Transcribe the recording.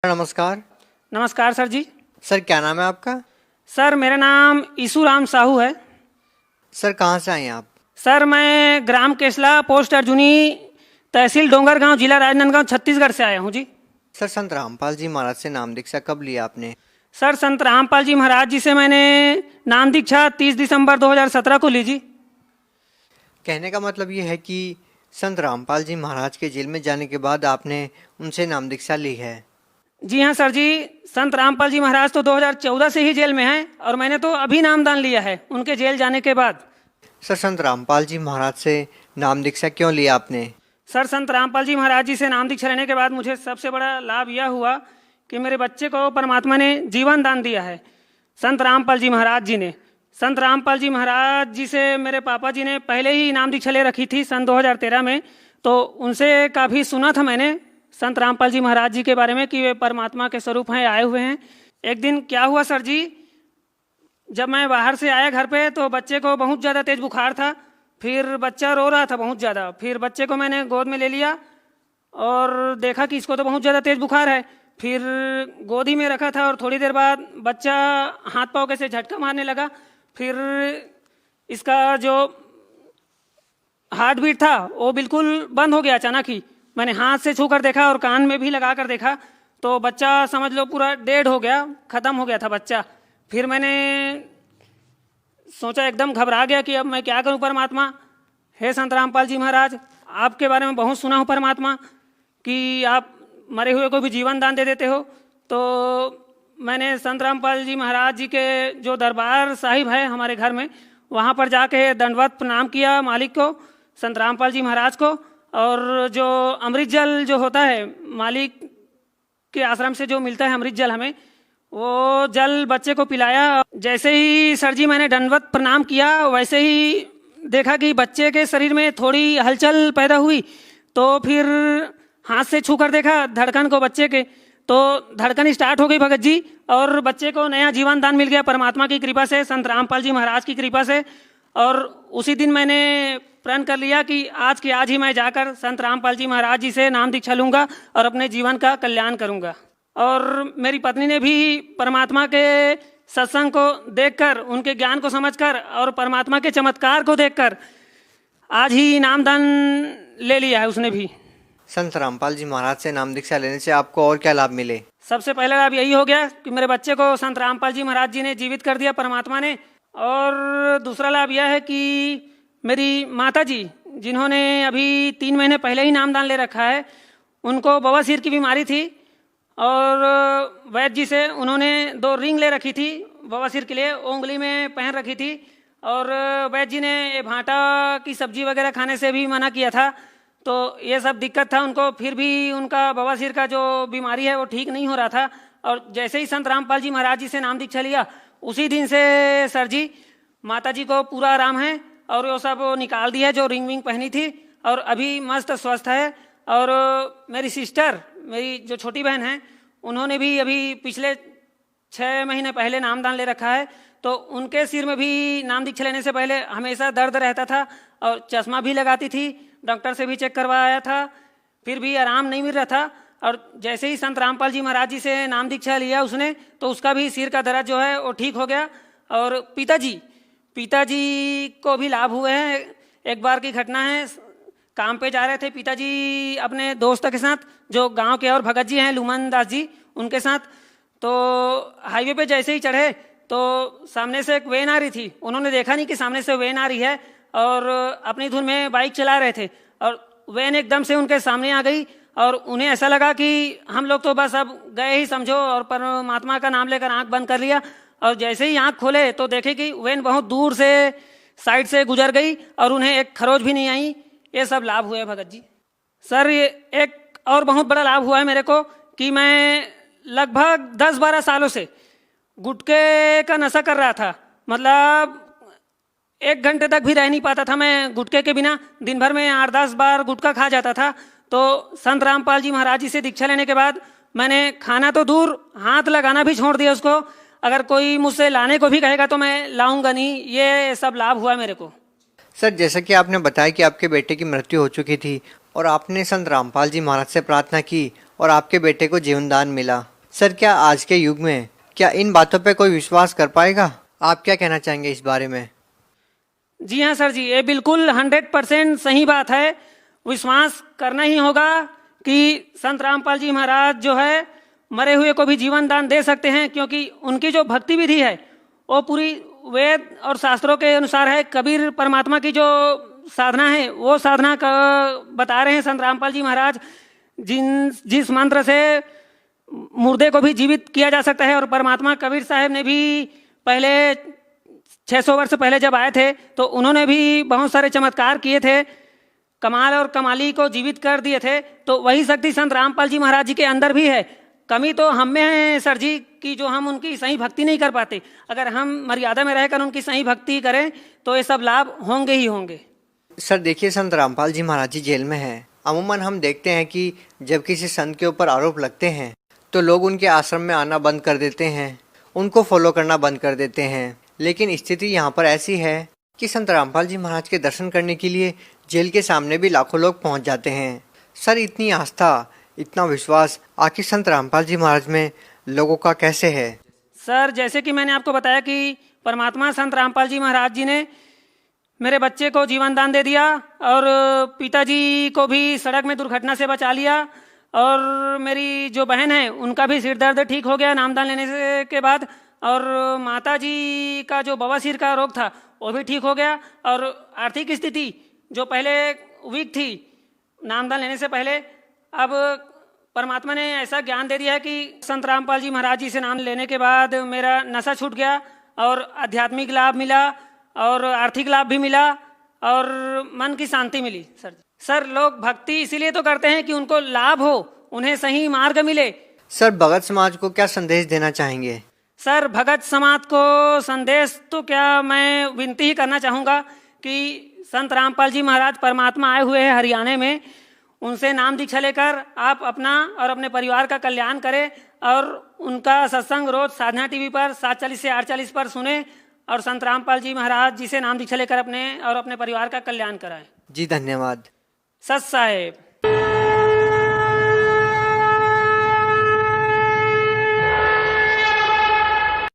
नमस्कार। नमस्कार सर जी। सर क्या नाम है आपका? सर मेरा नाम ईसू राम साहू है। सर कहाँ से आए हैं आप? सर मैं ग्राम केसला, पोस्ट अर्जुनी, तहसील डोंगरगांव, जिला राजनांदगांव, छत्तीसगढ़ से आया हूँ जी। सर संत रामपाल जी महाराज से नाम दीक्षा कब लिया आपने? सर संत रामपाल जी महाराज जी से मैंने नाम दीक्षा 30 दिसंबर 2017 को ली जी। कहने का मतलब ये है कि संत रामपाल जी महाराज के जेल में जाने के बाद आपने उनसे नाम दीक्षा ली है। जी हाँ सर जी, संत रामपाल जी महाराज तो 2014 से ही जेल में हैं और मैंने तो अभी नामदान लिया है उनके जेल जाने के बाद। सर संत रामपाल जी महाराज से नाम दीक्षा क्यों लिया आपने? सर संत रामपाल जी महाराज जी से नाम दीक्षा लेने के बाद मुझे सबसे बड़ा लाभ यह हुआ कि मेरे बच्चे को परमात्मा ने जीवन दान दिया है। संत रामपाल जी महाराज जी ने, संत रामपाल जी महाराज जी से मेरे पापा जी ने पहले ही नाम दीक्षा ले रखी थी सन 2013 में, तो उनसे काफ़ी सुना था मैंने संत रामपाल जी महाराज जी के बारे में कि वे परमात्मा के स्वरूप हैं, आए हुए हैं। एक दिन क्या हुआ सर जी, जब मैं बाहर से आया घर पे तो बच्चे को बहुत ज़्यादा तेज बुखार था। फिर बच्चा रो रहा था बहुत ज़्यादा। फिर बच्चे को मैंने गोद में ले लिया और देखा कि इसको तो बहुत ज़्यादा तेज बुखार है। फिर गोद ही में रखा था और थोड़ी देर बाद बच्चा हाथ पाँव कैसे झटका मारने लगा। फिर इसका जो हार्ट बीट था वो बिल्कुल बंद हो गया अचानक ही। मैंने हाथ से छू कर देखा और कान में भी लगा कर देखा तो बच्चा समझ लो पूरा डेड हो गया, ख़त्म हो गया था बच्चा। फिर मैंने सोचा, एकदम घबरा गया कि अब मैं क्या करूं परमात्मा। हे संत रामपाल जी महाराज, आपके बारे में बहुत सुना हूं परमात्मा कि आप मरे हुए को भी जीवन दान दे देते हो। तो मैंने संत रामपाल जी महाराज जी के जो दरबार साहिब है हमारे घर में, वहाँ पर जाके दंडवत प्रणाम किया मालिक को, संत रामपाल जी महाराज को। और जो अमृत जल जो होता है मालिक के आश्रम से जो मिलता है अमृत जल, हमें वो जल बच्चे को पिलाया। जैसे ही सर जी मैंने दंडवत प्रणाम किया वैसे ही देखा कि बच्चे के शरीर में थोड़ी हलचल पैदा हुई। तो फिर हाथ से छू कर देखा धड़कन को बच्चे के, तो धड़कन स्टार्ट हो गई भगत जी और बच्चे को नया जीवन दान मिल गया परमात्मा की कृपा से, संत रामपाल जी महाराज की कृपा से। और उसी दिन मैंने प्रण कर लिया कि आज के आज ही मैं जाकर संत रामपाल जी महाराज जी से नाम दीक्षा लूँगा और अपने जीवन का कल्याण करूँगा। और मेरी पत्नी ने भी परमात्मा के सत्संग को देखकर, उनके ज्ञान को समझकर और परमात्मा के चमत्कार को देखकर आज ही नामदान ले लिया है उसने भी। संत रामपाल जी महाराज से नाम दीक्षा लेने से आपको और क्या लाभ मिले? सबसे पहला लाभ यही हो गया कि मेरे बच्चे को संत रामपाल जी महाराज जी ने जीवित कर दिया परमात्मा ने। और दूसरा लाभ यह है कि मेरी माता जी, जिन्होंने अभी 3 महीने पहले ही नामदान ले रखा है, उनको बवासीर की बीमारी थी और वैद्य जी से उन्होंने 2 रिंग ले रखी थी बवासीर के लिए, उंगली में पहन रखी थी। और वैद्य जी ने भांटा की सब्जी वगैरह खाने से भी मना किया था। तो ये सब दिक्कत था उनको, फिर भी उनका बवासीर का जो बीमारी है वो ठीक नहीं हो रहा था। और जैसे ही संत रामपाल जी महाराज जी से नाम दीक्षा लिया उसी दिन से सर जी माता जी को पूरा आराम है और वो सब निकाल दिया जो रिंग विंग पहनी थी और अभी मस्त स्वस्थ है। और मेरी सिस्टर, मेरी जो छोटी बहन है, उन्होंने भी अभी पिछले 6 महीने पहले नामदान ले रखा है। तो उनके सिर में भी नाम दीक्षा लेने से पहले हमेशा दर्द रहता था और चश्मा भी लगाती थी, डॉक्टर से भी चेक करवाया था, फिर भी आराम नहीं मिल रहा था। और जैसे ही संत रामपाल जी महाराज जी से नाम दीक्षा लिया उसने, तो उसका भी सिर का दर्द जो है वो ठीक हो गया। और पिताजी को भी लाभ हुए हैं। एक बार की घटना है, काम पे जा रहे थे पिताजी अपने दोस्त के साथ, जो गांव के और भगत जी हैं लुमन दास जी, उनके साथ। तो हाईवे पे जैसे ही चढ़े तो सामने से एक वैन आ रही थी। उन्होंने देखा नहीं कि सामने से वैन आ रही है और अपनी धुन में बाइक चला रहे थे और वैन एकदम से उनके सामने आ गई और उन्हें ऐसा लगा कि हम लोग तो बस अब गए ही समझो, और परमात्मा का नाम लेकर आंख बंद कर लिया। और जैसे ही आंख खोले तो देखे कि वैन बहुत दूर से साइड से गुजर गई और उन्हें एक खरोच भी नहीं आई। ये सब लाभ हुए भगत जी। सर ये एक और बहुत बड़ा लाभ हुआ है मेरे को कि मैं लगभग 10-12 सालों से गुटखे का नशा कर रहा था। मतलब 1 घंटे तक भी रह नहीं पाता था मैं गुटखे के बिना। दिन भर में 8-10 बार गुटखा खा जाता था। तो संत रामपाल जी महाराज जी से दीक्षा लेने के बाद मैंने खाना तो दूर, हाथ लगाना भी छोड़ दिया उसको। अगर कोई मुझसे लाने को भी कहेगा तो मैं लाऊंगा नहीं। ये सब लाभ हुआ मेरे को। सर जैसा कि आपने बताया कि आपके बेटे की मृत्यु हो चुकी थी और आपने संत रामपाल जी महाराज से प्रार्थना की और आपके बेटे को जीवन दान मिला। सर, क्या आज के युग में क्या इन बातों पे कोई विश्वास कर पाएगा? आप क्या कहना चाहेंगे इस बारे में? जी हाँ सर जी, ये बिल्कुल 100% सही बात है। विश्वास करना ही होगा कि संत रामपाल जी महाराज जो है मरे हुए को भी जीवन दान दे सकते हैं, क्योंकि उनकी जो भक्ति विधि है वो पूरी वेद और शास्त्रों के अनुसार है। कबीर परमात्मा की जो साधना है वो साधना का बता रहे हैं संत रामपाल जी महाराज, जिस मंत्र से मुर्दे को भी जीवित किया जा सकता है। और परमात्मा कबीर साहब ने भी पहले 600 वर्ष पहले जब आए थे तो उन्होंने भी बहुत सारे चमत्कार किए थे, कमाल और कमाली को जीवित कर दिए थे। तो वही शक्ति संत रामपाल जी महाराज जी के अंदर भी है। कमी तो हम में है सर जी कि जो हम उनकी सही भक्ति नहीं कर पाते। अगर हम मर्यादा में रहकर उनकी सही भक्ति करें तो ये सब लाभ होंगे ही होंगे। सर देखिए, संत रामपाल जी महाराज जी जेल में हैं। अमूमन हम देखते हैं कि जब किसी संत के ऊपर आरोप लगते हैं तो लोग उनके आश्रम में आना बंद कर देते हैं, उनको फॉलो करना बंद कर देते हैं। लेकिन स्थिति यहाँ पर ऐसी है कि संत रामपाल जी महाराज के दर्शन करने के लिए जेल के सामने भी लाखों लोग पहुँच जाते हैं। सर, इतनी आस्था, इतना विश्वास आखिर संत रामपाल जी महाराज में लोगों का कैसे है? सर, जैसे कि मैंने आपको बताया कि परमात्मा संत रामपाल जी महाराज जी ने मेरे बच्चे को जीवन दान दे दिया और पिताजी को भी सड़क में दुर्घटना से बचा लिया, और मेरी जो बहन है उनका भी सिर दर्द ठीक हो गया नामदान लेने के बाद, और माता जी का जो बवासीर का रोग था वो भी ठीक हो गया। और आर्थिक स्थिति जो पहले वीक थी नामदान लेने से पहले, अब परमात्मा ने ऐसा ज्ञान दे दिया है कि संत रामपाल जी महाराज जी से नाम लेने के बाद मेरा नशा छूट गया और आध्यात्मिक लाभ मिला और आर्थिक लाभ भी मिला और मन की शांति मिली। सर, लोग भक्ति इसीलिए तो करते हैं कि उनको लाभ हो, उन्हें सही मार्ग मिले। सर, भगत समाज को क्या संदेश देना चाहेंगे? सर, भगत समाज को संदेश तो क्या, मैं विनती ही करना चाहूँगा कि संत रामपाल जी महाराज परमात्मा आए हुए हैं हरियाणा में, उनसे नाम दीक्षा लेकर आप अपना और अपने परिवार का कल्याण करें और उनका सत्संग रोज साधना टीवी पर 7:40 से 8:40 पर सुने और संत रामपाल जी महाराज जी से नाम दीक्षा लेकर अपने और अपने परिवार का कल्याण कराएं। जी धन्यवाद। सत साहेब।